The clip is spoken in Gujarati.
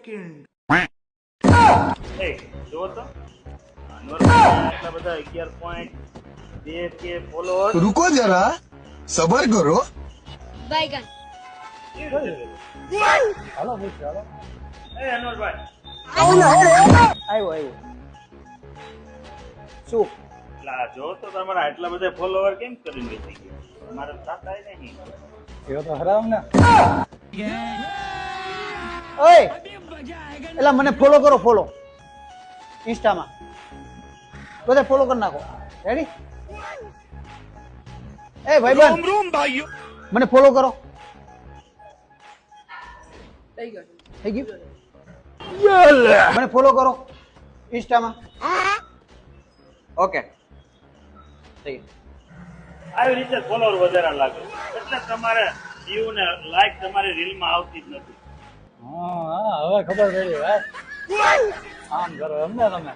એ જો તો અનવરભાઈ એટલા બધા 11.2k ફોલોઅર. रुको जरा सबर करो बैगन હાલો ભાઈ ચાલો એ અનવરભાઈ આવ્યો શું એટલા જો તો તમારા એટલા બધા ફોલોઅર કેમ કરીને બેસી ગયા? તમારે થતા નહીં. એવો તો હરામ ને ઓય એલા મને ફોલો કરો ફોલો ઇન્સ્ટામાં બધા ફોલો કરી નાખો રેડી એ ભાઈબંધ भाइयों મને ફોલો કરો થઈ ગયું મને ફોલો કરો ઇન્સ્ટામાં ઓકે થઈ ગયું આવી રીતે ફોલોઅર વધારે લાગે એટલે તમારે વ્યૂ ને લાઈક તમારી રીલ માં આવતી જ નથી. હા હવે ખબર પડી ભાઈ આમ કરો એમ ને તમે